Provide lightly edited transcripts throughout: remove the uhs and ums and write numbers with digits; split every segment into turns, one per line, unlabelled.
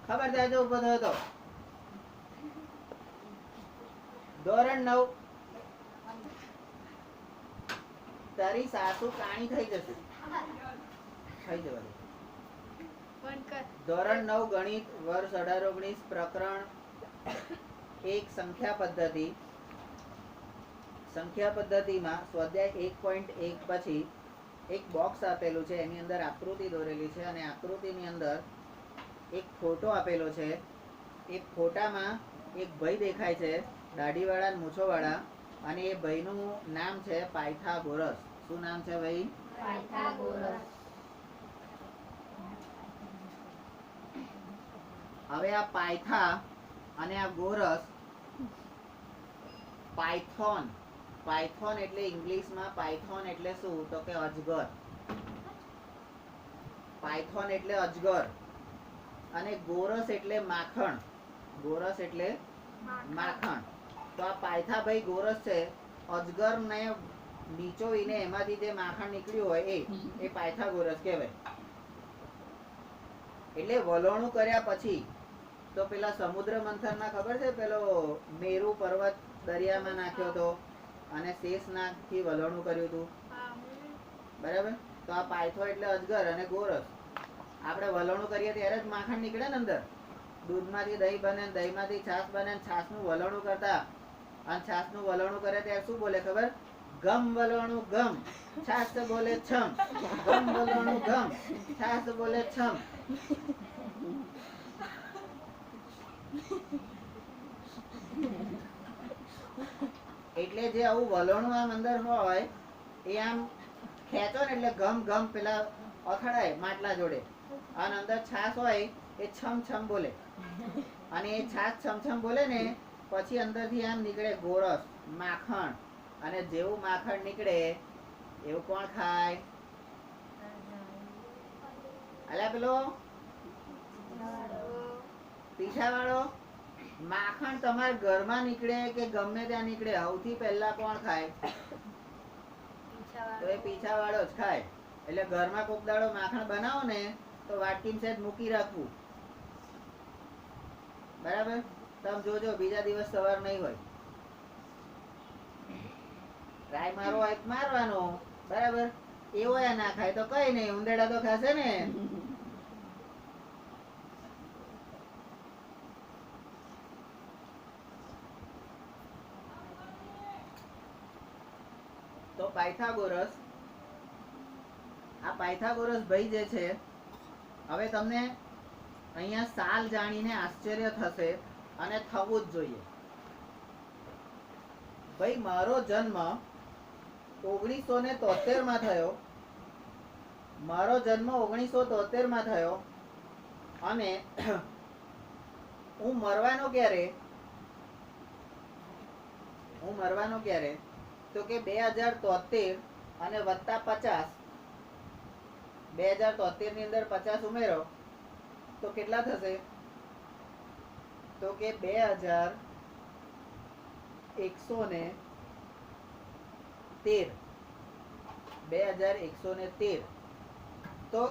ખબર થાય તો ઉભો થયો તો. ધોરણ 9. તારી સાસુ કાણી થઈ જશે. થઈ જવાની. ધોરણ 9 ગણિત વર્ષ 18-19 પ્રકરણ 1 સંખ્યા પદ્ધતિ. સંખ્યા પદ્ધતિમાં સ્વાધ્યાય 1.1 પછી એક બોક્સ આપેલું છે, એની અંદર આકૃતિ દોરેલી છે અને આકૃતિની અંદર એક ફોટો આપેલો છે. એ ફોટામાં એક ભાઈ દેખાય છે, દાઢીવાળા અને મૂછોવાળા, અને એ ભાઈનું નામ છે પાયથાગોરસ. શું નામ છે ભાઈ? પાયથાગોરસ. હવે આ પાયથા અને આ ગોરસ, પાયથોન. પાયથોન એટલે ઇંગ્લિશમાં પાયથોન એટલે શું? તો કે અજગર. પાયથોન એટલે અજગર અને ગોરસ એટલે માખણ. ગોરસ એટલે માખણ. તો આ પાયથા ભાઈ ગોરસ છે, અજગર ને નીચોવીને એમાંથી જે માખણ નીકળ્યું હોય એ પાયથાગોરસ કહેવાય. એટલે વલોણું કર્યા પછી તો પેલા સમુદ્ર મંથનમાં ખબર છે, પેલો મેરુ પર્વત દરિયામાં નાખ્યો હતો અને શેષનાગથી વલોણું કર્યું હતું, બરાબર? તો આ પાયથો એટલે અજગર અને ગોરસ. આપણે વલોણું કરીએ ત્યારે જ માખણ નીકળે ને અંદર. દૂધમાંથી દહીં બને, દહીંમાંથી છાશ બને, છાશનું વલોણું કરતા અને છાશનું વલોણું કરે ત્યારે શું બોલે ખબર? ગમ વલોણું ગમ, છાશ બોલે છમ. ગમ વલોણું ગમ, છાશ બોલે છમ. એટલે જે આવું વલોણું આમ અંદર હોય એ આમ ખેંચો ને એટલે ગમ ગમ પેલા અથડાય માટલા જોડે, અને અંદર છાશ હોય એ છમ છમ બોલે. અને એ છાશ છમ છમ બોલે ને પછી અંદરથી આમ નીકળે ગોરસ, માખણ. અને જેવું માખણ નીકળે એવું કોણ ખાય? અલ્યા પેલો પીછાવાળો. માખણ તમારા ઘરમાં નીકળે કે ગમે ત્યાં નીકળે, સૌથી પહેલા કોણ ખાય? તો એ પીછાવાળો જ ખાય. એટલે ઘરમાં કોક દાડો માખણ બનાવો ને તો વાટકીમાં સહેજ મૂકી રાખવું, બરાબર? તમે જોજો બીજા દિવસ સવાર નહીં હોય. ટ્રાય મારો હોય મારવાનો, બરાબર? એવો ના ખાય તો કઈ નહીં, ઉંદેડા તો ખાશે ને. તો પાયથાગોરસ, આ પાયથાગોરસ ભાઈ જે છે, હવે તમને અહીંયા સાલ જાણીને આશ્ચર્ય થશે અને થવું જ જોઈએ. ભાઈ મારો જન્મ 1973 માં થયો. મારો જન્મ 1973 માં થયો અને હું મરવાનો ક્યારે? હું મરવાનો ક્યારે? તો કે 2073 અને વત્તા 50. 2073 ની અંદર 50 ઉમેરો તો કેટલા થશે? તો કે 2113. 2113. તો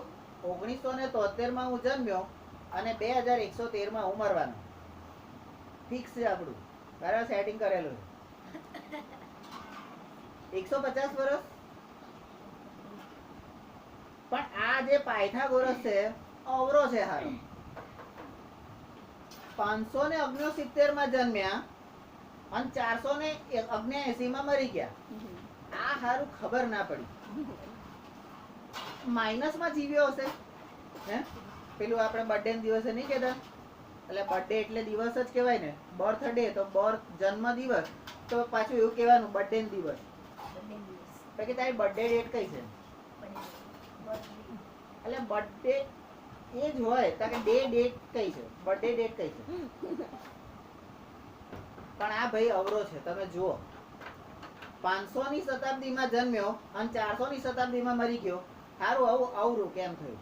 1973 માં હું જન્મ્યો અને 2113 માં હું મરવાનો. ફિક્સ છે આપણું, બરાબર? સેટિંગ કરેલું. 150 વર્ષ. પણ આ જે પાયથાગોરસ છે અવરો છે હારો. 569 માં જન્મ્યા અને 479 માં મરી ગયા. આ હારું ખબર ના પડી. માઇનસ માં જીવ્યો હશે. હે પેલું આપણે બર્થડે ના દિવસે નહીં કહેતા? એટલે બર્થડે એટલે દિવસ જ કહેવાય ને. બર્થડે તો બર્થ જન્મ દિવસ, તો પાછું એવું કહેવાનું બર્થડે ના દિવસ. કે તારી બર્થડે ડેટ કઈ છે? એટલે બર્થડે એ જ હોય તાકે ડેટ કઈ છે? બર્થડે ડેટ કઈ છે? પણ આ ભાઈ અવરો છે. તમે જુઓ, 500 ની શતાબ્દીમાં જન્મ્યો અને 400 ની શતાબ્દીમાં મરી ગયો. સારું, આવું અવરું કેમ થયું?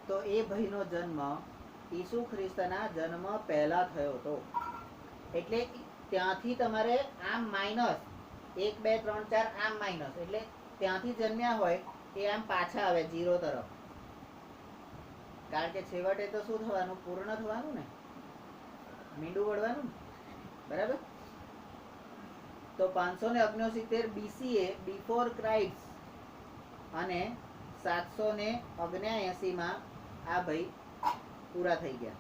તો એ ભાઈનો જન્મ ઈસુ ખ્રિસ્તના જન્મ પહેલા થયો હતો. એટલે ત્યાંથી તમારે આમ માઇનસ 1 2 3 4 આમ માઇનસ, એટલે ત્યાંથી જન્મ્યા હોય એ આમ પાછા આવે 0 તરફ. કારણ કે છેવટે તો શું થવાનું, પૂર્ણ થવાનું ને, મીંડું વળવાનું, બરાબર. તો 569 BCA બિફોર ક્રાઇસ્ટ અને 779 માં આ ભાઈ પૂરા થઈ ગયા.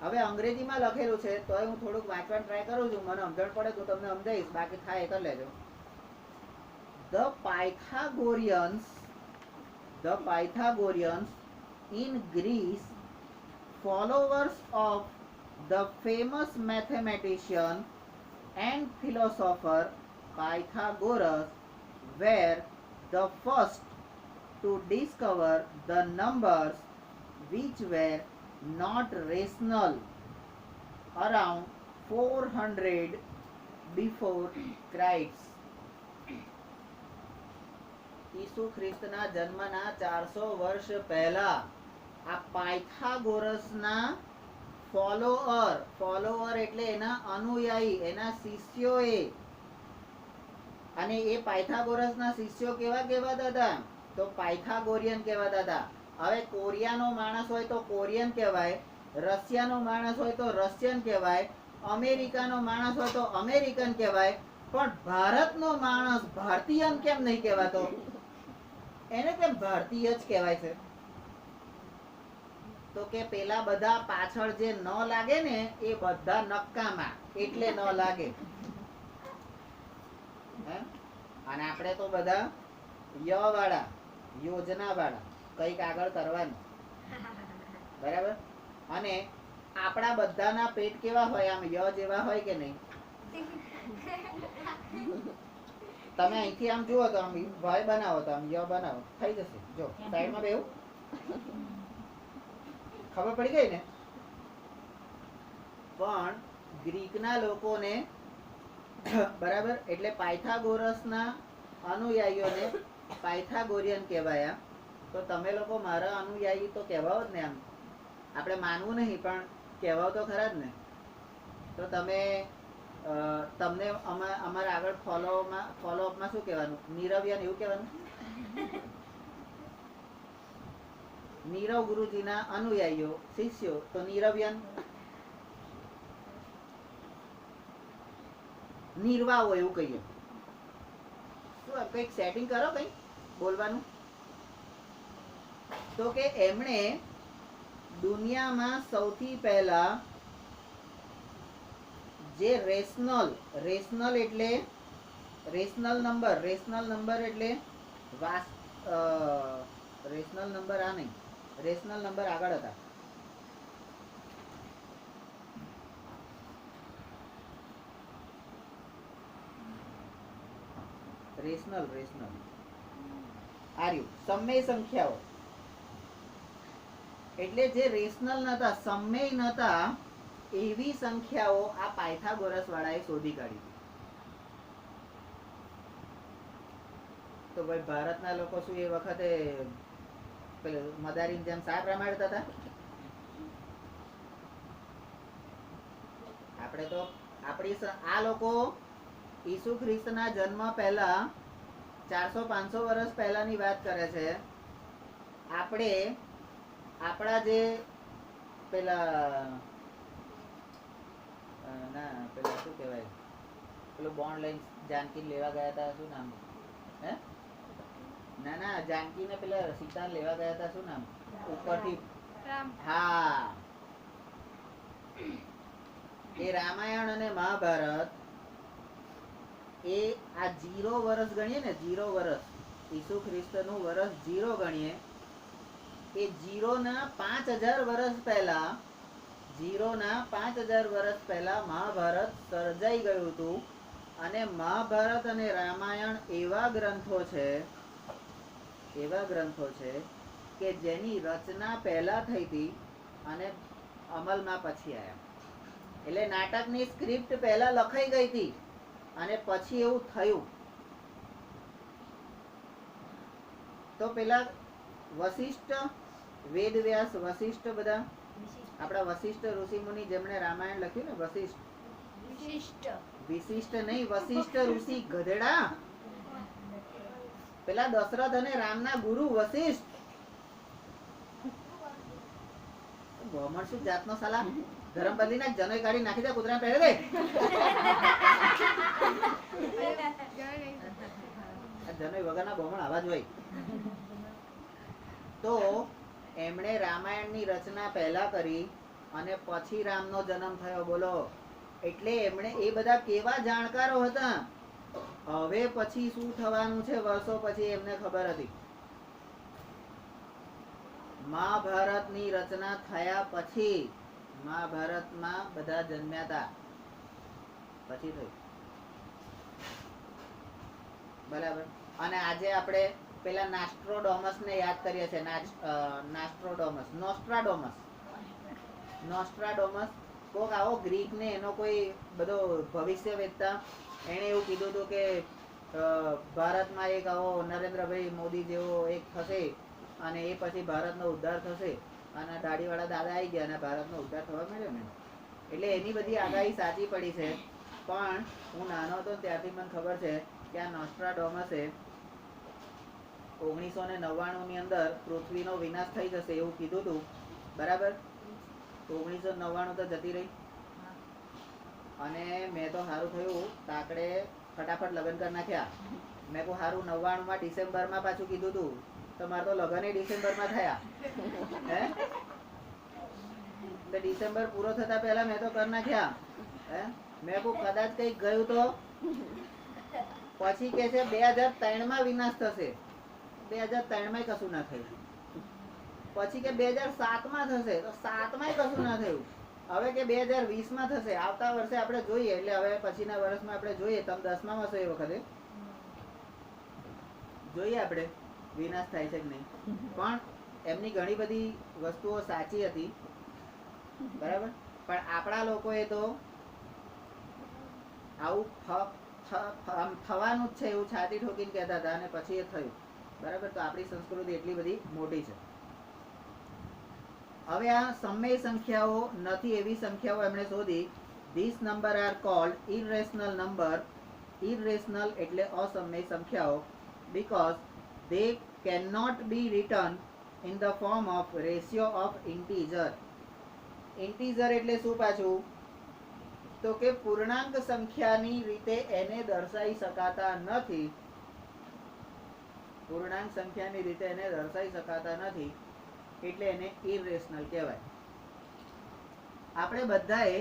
હવે અંગ્રેજીમાં લખેલું છે તોય હું થોડુંક વાંચવાનું ટ્રાય કરું છું, મને સમજણ પડે તો તમને સમજાવીશ, બાકી થાય કરી લેજો. The Pythagoreans in Greece, followers of the famous mathematician and philosopher Pythagoras, were the first to discover the numbers which were not rational around 400 before Christ. ઈસુ ખ્રિસ્તના જન્મના 400 વર્ષ પહેલા આ પાયથાગોરસના ફોલોઅર એટલે એના અનુયાયી, એના શિષ્યોએ, અને એ પાયથાગોરસના શિષ્યો કેવા કહેવાતા હતા, તો પાયથાગોરિયન કહેવાતા હતા. હવે કોરિયાનો માણસ હોય તો કોરિયન કહેવાય, રશિયાનો માણસ હોય તો રશિયન કહેવાય, અમેરિકાનો માણસ હોય તો અમેરિકન કહેવાય, પણ ભારતનો માણસ ભારતીયન કેમ નહીં કહેવાતો? એને કેમ ભારતીય જ કહેવાય છે? તો કે પેલા બધા પાછળ જે ન લાગે ને એ બધા નક્કામાં, એટલે ન લાગે. અને આપણે તો બધા ય વાળા, યોજના વાળા, કઈક આગળ કરવાનું, બરાબર. અને આપણા બધાના પેટ કેવા હોય, આમ ય જેવા હોય કે નહીં? તમે અહીંથી આમ જુઓ તો આમ ભાઈ બનાવો તો આમ ય બનાવો, થઈ જશે. જો સાઈડમાં બેહું, ખબર પડી ગઈ ને? પણ ગ્રીકના લોકોને, બરાબર, એટલે પાયથાગોરસના અનુયાયીઓને પાયથાગોરિયન કહેવાયા. તો તમે લોકો મારા અનુયાયી તો કહેવાઓ જ ને, આમ આપણે માનવું નહીં પણ કહેવાઓ તો ખરા જ ને. તો તમે તમને અમારા આગળ ફોલોઅપમાં શું કહેવાનું? નીરવ્યન એવું કહેવાનું? નીરવ ગુરુજીના અનુયાયીઓ, શિષ્યો, તો નીરવ્યન. નિર્વાવો એવું કહીએ. શું કંઈક સેટિંગ કરો, કંઈક બોલવાનું. તો કે એમણે દુનિયામાં સૌથી પહેલા જે રેશનલ એટલે રેશનલ નંબર એટલે રેશનલ નંબર, આ નહીં, રેશનલ નંબર આગળ હતા. રેશનલ આર્યુ સમય સંખ્યાઓ એટલે જે રેશનલ નતા, સમય નતા, એવી સંખ્યાઓ આ પાયથાગોરસ વાળાએ શોધી કાઢી. તો ભાઈ ભારતના લોકો શું એ વખતે મદારીની જેમ સાપ રમાડતા હતા? આપણે તો આ લોકો ઈસુ ખ્રિસ્તના જન્મ પહેલા 400-500 વર્ષ પહેલાની વાત કરે છે. આપણે આપણા જે પેલા શું કહેવાય, પેલું બોન્ડ લઈને જાનકી લેવા ગયા હતા, શું નામ? હે ના, જાનકી ને પેલા સીતા લેવા ગયા હતા, શું નામ? ઉપરથી, હા, એ રામાયણ અને મહાભારત, એ આ 0 વર્ષ ગણીએ ને, 0 વર્ષ, ઈસુ ખ્રિસ્તનું વર્ષ 0 ગણીએ, એ 0 ના 5000 વર્ષ પહેલા, 0 ના 5000 વર્ષ પહેલા મહાભારત સર્જાઈ ગયું હતું. અને મહાભારત અને રામાયણ એવા ગ્રંથો છે કે જેની રચના પહેલા થઈ હતી અને અમલમાં પછી આવ્યા. એટલે નાટકની સ્ક્રિપ્ટ પહેલા લખાઈ ગઈ હતી અને પછી એવું થયું. તો પેલા વશિષ્ઠ, વેદવ્યાસ, વશિષ્ઠ, બધા આપણા વશિષ્ઠ ઋષિમુનિ જેમણે રામાયણ લખ્યું ને, વિશિષ્ટ નહીં, વશિષ્ઠ ઋષિ, ગધેડા. પેલા દશરથ અને રામના ગુરુ વશિષ્ઠ, ભમણ શું જાતનો સાલા ગરમ બદલી નાખ જનોઈ કાઢી નાખી દે કૂતરાને પહેરે દે જનોઈ વગરના ભમણ આવા જ હોય. તો એમણે રામાયણની રચના પહેલા કરી અને પછી રામનો જન્મ થયો. બોલો, એટલે એમણે એ બધા કેવા જાણકારો હતા. હવે પછી શું થવાનું છે વર્ષો પછી એમને ખબર હતી. મહાભારતની રચના થયા પછી મહાભારતમાં બધા જન્મ્યા હતા પછી થયું. બરાબર. અને આજે આપણે પેલા નાસ્ટ્રોડોમસ ને યાદ કરીએ છીએ. નોસ્ટ્રાડોમસ કોક આવો ગ્રીક ને એનો કોઈ બધો ભવિષ્ય વેદતા એને એવું કીધું હતું કે ભારતમાં એક આવો નરેન્દ્રભાઈ મોદી જેવો એક થશે અને એ પછી ભારતનો ઉદ્ધાર થશે. અને દાઢીવાળા દાદા આવી ગયા અને ભારતનો ઉદ્ધાર થવા મળ્યો ને. એટલે એની બધી આગાહી સાચી પડી છે. પણ હું નાનો હતો ત્યારથી મને ખબર છે કે આ નોસ્ટ્રાડોમસે 1999 ની અંદર પૃથ્વીનો વિનાશ થઈ જશે એવું કીધું હતું. બરાબર. 1999 તો જતી રહી અને મેં તો સારું થયું તાકડે ફટાફટ લગ્ન કરી નાખ્યા. મેં કહું સારું 99 ડિસેમ્બરમાં પાછું કીધું હતું તો મારે તો લગ્ન ડિસેમ્બરમાં થયા. હે તો ડિસેમ્બર પૂરો થતા પહેલા મેં તો કરી નાખ્યા. હે મેં કહું કદાચ કઈક ગયું તો પછી કે છે 2003 વિનાશ થશે. 2003 કશું ના થયું. પછી કે 2007 થશે તો 7 કશું ના થયું. હવે કે 2020 થશે. આવતા વર્ષે આપણે જોઈએ. એટલે હવે પછીના વર્ષમાં આપણે જોઈએ. તમે 10માં હશો એ વખતે જોઈએ આપણે વિનાશ થાય છે કે નહીં. પણ એમની ઘણી બધી વસ્તુઓ સાચી હતી. બરાબર. પણ આપણા લોકોએ તો આવું થવાનું જ છે એવું છાતી ઠોકીને કહેતા હતા અને પછી એ થયું. બરાબર. તો આપણી સંસ્કૃતિ એટલી બધી મોટી છે. હવે આ સમય સંખ્યાઓ નથી એવી સંખ્યાઓ એમણે શોધી. This number are called irrational number. Irrational એટલે અસમય સંખ્યાઓ because they cannot be written in the form of ratio of integer. integer એટલે શું પાછું તો કે પૂર્ણાંક સંખ્યાની રીતે એને દર્શાવી શકાતા નથી. પૂર્ણાંક સંખ્યાની રીતે એને દર્શાવી શકાતા નથી એટલે એને ઇરરેશનલ કહેવાય. આપણે બધાએ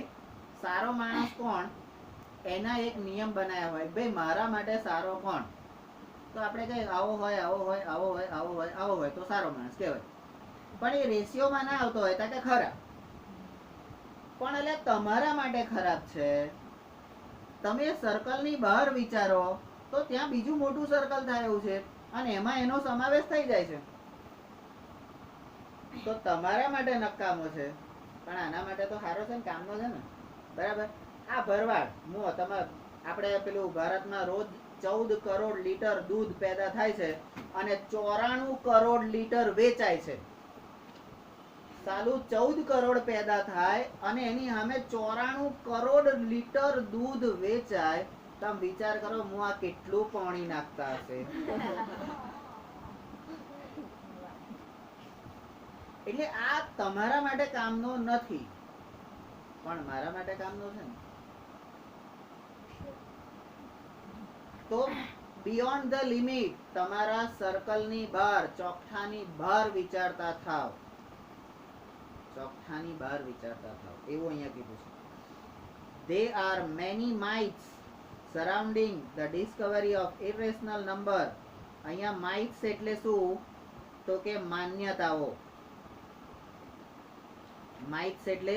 સારો માણસ કોણ એના એક નિયમ બનાવ્યા હોય. ભાઈ મારા માટે સારો કોણ તો આપણે કહીએ આવો હોય આવો હોય આવો હોય આવો હોય આવો હોય તો સારો માણસ કહેવાય. પણ એ રેશિયોમાં ના આવતો હોય તો કે ખરાબ. પણ એટલે તમારા માટે ખરાબ છે. તમે સર્કલની બહાર વિચારો તો ત્યાં બીજું મોટું સર્કલ થાય એવું છે અને એમાં એનો સમાવેશ થઈ જાય છે. તો તમારા માટે નકામો છે પણ આના માટે તો સારો છે ને કામનો છે ને. બરાબર. આ ભરવાડ આપણે પેલું ભારતમાં રોજ 14 કરોડ લીટર દૂધ પેદા થાય છે અને 94 કરોડ લીટર વેચાય છે. સાલું 14 કરોડ પેદા થાય અને એની સામે 94 કરોડ લીટર દૂધ વેચાય. તમે વિચાર કરો હું આ કેટલું પાણી નાખતા હશે. એટલે આ તમારા માટે કામનો નથી પણ મારા માટે કામનો છે ને. તો બિયોન્ડ ધ લિમિટ તમારા સર્કલની બહાર ચોકઠાની બહાર વિચારતા થાવ. ચોકઠાની બહાર વિચારતા થાવ એવું અહીંયા કીધું છે. There are many myths surrounding the discovery of irrational number. અહીંયા myths એટલે શું તો કે માન્યતાઓ. myths એટલે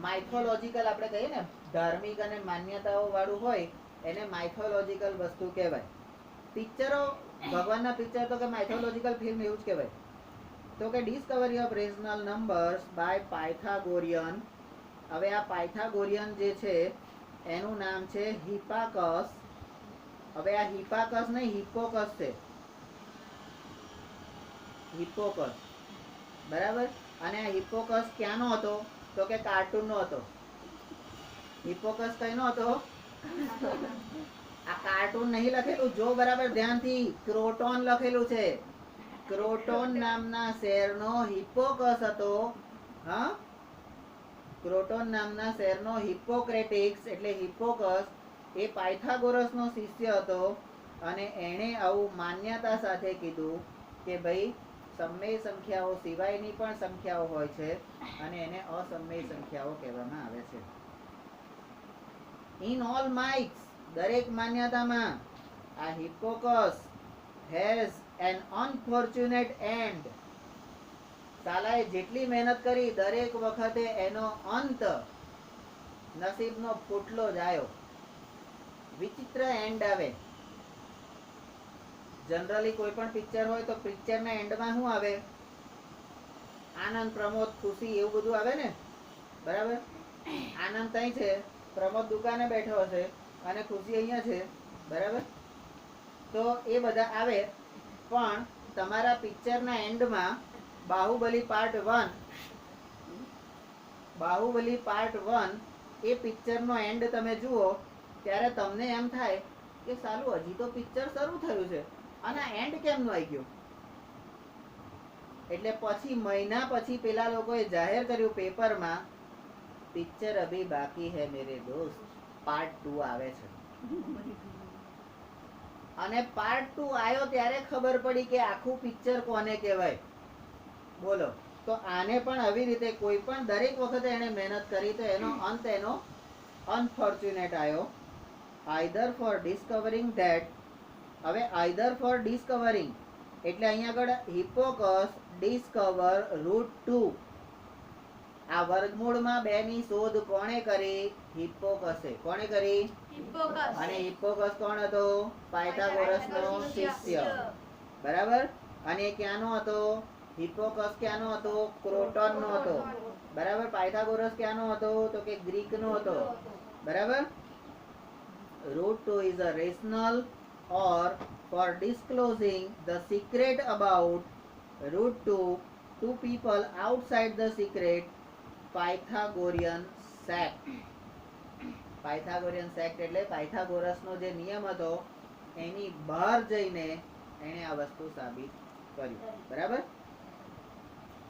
માઇથોલોજીકલ આપણે કહીએ ને ધાર્મિક અને માન્યતાઓ વાળું હોય એને માઇથોલોજીકલ વસ્તુ કહેવાય. પિક્ચરો ભગવાનના પિક્ચર તો કે માઇથોલોજીકલ ફિલ્મ એવું જ કહેવાય. તો કે discovery of rational numbers by Pythagorean. હવે આ પાયથાગોરિયન જે છે એનું નામ છે હિપાકસ. હવે આ હિપાકસ નહીં હિપ્પોકસ છે. હિપ્પોકસ. બરાબર. અને આ હિપ્પોકસ ક્યાંનો હતો તો કે કાર્ટૂનનો હતો. હિપ્પોકસ કઈનો હતો? આ કાર્ટૂન નહીં લખેલું જો બરાબર ધ્યાનથી. ક્રોટોન લખેલું છે. ક્રોટોન નામના શહેરનો હિપ્પોકસ હતો. હા ક્રોટોન નામના શહેરનો હિપ્પોક્રેટિક્સ એટલે હિપ્પોકસ એ પાયથાગોરસનો શિષ્ય હતો અને એણે આવું માન્યતા સાથે કીધું કે ભાઈ સમમેય સંખ્યાઓ સિવાયની પણ સંખ્યાઓ હોય છે અને એને અસમમેય સંખ્યાઓ કહેવામાં આવે છે. ઇન ઓલ માઇક્સ દરેક માન્યતામાં આ હિપ્પોકસ હેઝ એન અનફોર્ચ્યુનેટ એન્ડ. સાલાએ જેટલી મહેનત કરી દરેક વખતે એનો અંત નસીબનો ફૂટલો જ આવ્યો. વિચિત્ર એન્ડ આવે. જનરલી કોઈ પણ પિક્ચર હોય તો પિક્ચરના એન્ડમાં શું આવે? આનંદ, પ્રમોદ, ખુશી એવું બધું આવે ને, બરાબર? આનંદ ત્યાં છે, પ્રમોદ દુકાને બેઠો હશે અને ખુશી અહીંયા છે, બરાબર? તો એ બધા આવે. પણ તમારા પિક્ચરના એન્ડમાં બાહુબલી પાર્ટ 1 એ પિક્ચરનો એન્ડ તમે જુઓ ત્યારે તમને એમ થાય કે સાલું હજી તો પિક્ચર શરૂ થયું છે અને એન્ડ કેમનું આવી ગયું? એટલે પછી મહિના પછી પેલા લોકોએ જાહેર કર્યું પેપરમાં, પિક્ચર અભી બાકી હૈ મેરે દોસ્ત, પાર્ટ 2 આવે છે. અને પાર્ટ 2 આવ્યો ત્યારે ખબર પડી કે આખું પિક્ચર કોને કહેવાય. બોલો. તો આને પણ આવી રીતે કોઈ પણ દરેક વખતે એને મહેનત કરી તો એનો અંત એનો અનફોર્ચ્યુનેટ આવ્યો. Either for discovering that. હવે આઈધર ફોર ડિસ્કવરિંગ એટલે અહીંયા આગળ હિપ્પોકસ ડિસ્કવર રૂટ 2. આ વર્ગમૂળમાં 2 ની શોધ કોણે કરી? હિપ્પોકસે. કોણે કરી? હિપ્પોકસ. અને હિપ્પોકસ કોણ હતો? પાયથાગોરસનો શિષ્ય, બરાબર? અને ક્યાંનો હતો? હિપ્પોકસ ક્યાંનો હતો? ક્રોટનનો હતો, બરાબર? પાયથાગોરસ ક્યાંનો હતો? તો કે ગ્રીકનો હતો, બરાબર? Root 2 is a rational or for disclosing the secret about root 2 to people outside the secret Pythagorean sect. Pythagorean sect એટલે પાયથાગોરસનો જે નિયમ હતો એની બહાર જઈને એણે આ વસ્તુ સાબિત કરી, બરાબર?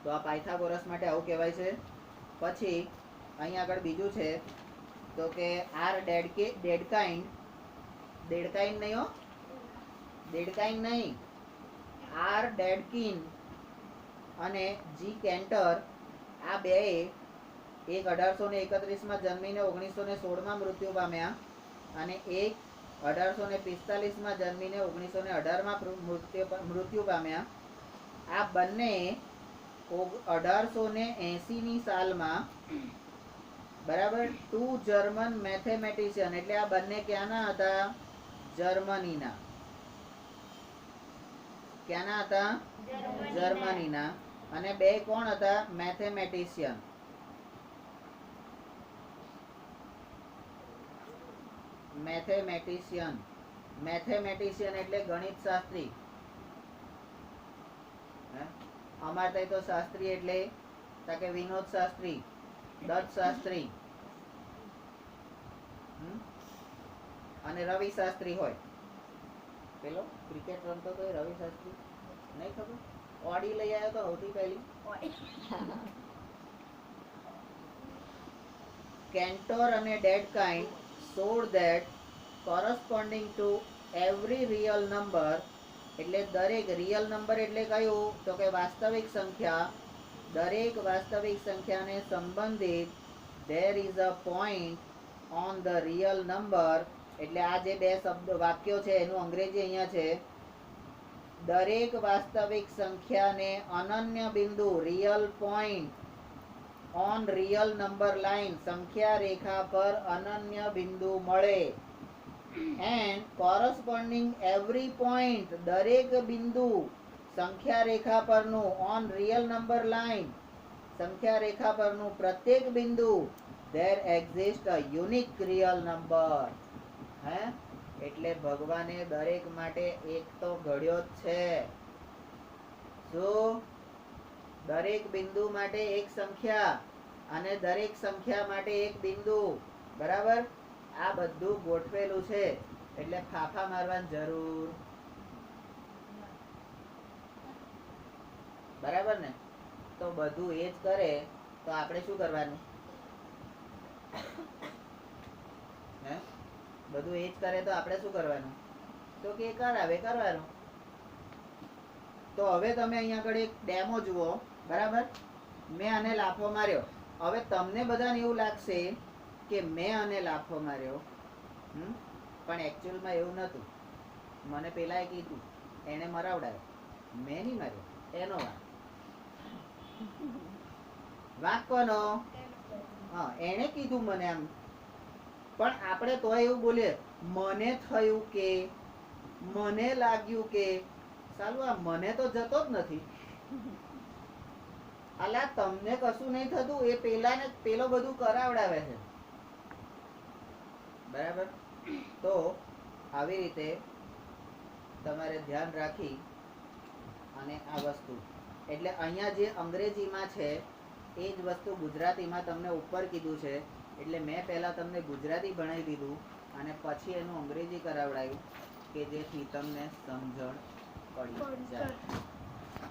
તો આ પાયથાગોરસ માટે આવું કહેવાય છે. પછી અહીં આગળ બીજું છે તો કે આર ડેડકાઇન્ડ નહીં હો, ડેડકાઇન્ડ નહીં, આર ડેડકિન અને જી કેન્ટર આ બે એક 1831માં જન્મીને 1916માં મૃત્યુ પામ્યા અને એક 1845માં જન્મીને 1918માં મૃત્યુ પામ્યા. આ બંને 1880ની સાલમાં, બરાબર, 2 જર્મન મેથેમેટિશિયન એટલે આ બંને ક્યાંના હતા? જર્મનીના. ક્યાંના હતા? જર્મનીના. અને બે કોણ હતા? મેથેમેટિશિયન. મેથેમેટિશિયન એટલે ગણિત શાસ્ત્રી. અમારે ત્યાં તો શાસ્ત્રી એટલે કે વિનોદ શાસ્ત્રી, દત્ત શાસ્ત્રી અને રવિ શાસ્ત્રી હોય. પેલો ક્રિકેટ રમતો તો રવિ શાસ્ત્રી, નહીં ખબર? ઓડી લઈ આવ્યો તો સૌથી પહેલી. કેન્ટર અને ડેડકાઇન્ડ showed that corresponding to every real number એટલે દરેક રિયલ નંબર એટલે કયું? તો કે વાસ્તવિક સંખ્યા. દરેક વાસ્તવિક સંખ્યાને સંબંધિત there is a point on the real number એટલે આ જે બે શબ્દ વાક્યો છે એનું અંગ્રેજી અહીંયા છે. દરેક વાસ્તવિક સંખ્યાને અનન્ય બિંદુ real point on real number line સંખ્યા રેખા પર અનન્ય બિંદુ મળે. એન્ડ કોરસ્પોન્ડિંગ એવરી પોઈન્ટ દરેક બિંદુ સંખ્યા રેખા પરનું ઓન રિયલ નંબર લાઈન સંખ્યા રેખા પરનું પ્રત્યેક બિંદુ there exists a unique real number. હે એટલે ભગવાને દરેક માટે એક તો ઘડ્યો જ છે. શું? દરેક બિંદુ માટે એક સંખ્યા અને દરેક સંખ્યા માટે એક બિંદુ, બરાબર? આ બધું ગોઠવેલું છે એટલે ફાફા મારવાની જરૂર, બરાબર ને? તો બધું એ જ કરે તો આપણે શું કરવાનું? હે બધું એ જ કરે તો આપણે શું કરવાનું? તો કે કરાવે કરવાનું. તો હવે તમે અહીંયા આગળ એક ડેમો જુઓ, બરાબર? મેં આને લાફો માર્યો. હવે તમને બધાને એવું લાગશે કે મેં આને લાફો માર્યો, પણ એકચ્યુઅલમાં એવું નહોતું. મને પેલાએ કીધું, એને મરાવડાયો, મેં નહીં માર્યો. એનો વાંક કોનો? હા, એને કીધું મને આમ. પણ આપણે તો એવું બોલીએ, મને થયું કે, મને લાગ્યું કે. સાલું આ મને તો જતો જ નથી. અલા તમને કશું નહીં થતું, એ પેલાને પેલો બધું કરાવડાવે છે. બરાબર? તો આવી રીતે તમારે ધ્યાન રાખી અને આ વસ્તુ, એટલે અહીંયા જે અંગ્રેજીમાં છે એ જ વસ્તુ ગુજરાતીમાં તમને ઉપર કીધું છે. એટલે મેં પહેલા તમને ગુજરાતી ભણાવી દીધું અને પછી એનું અંગ્રેજી કરાવડાવ્યું કે જેથી તમને સમજણ પડી જાય.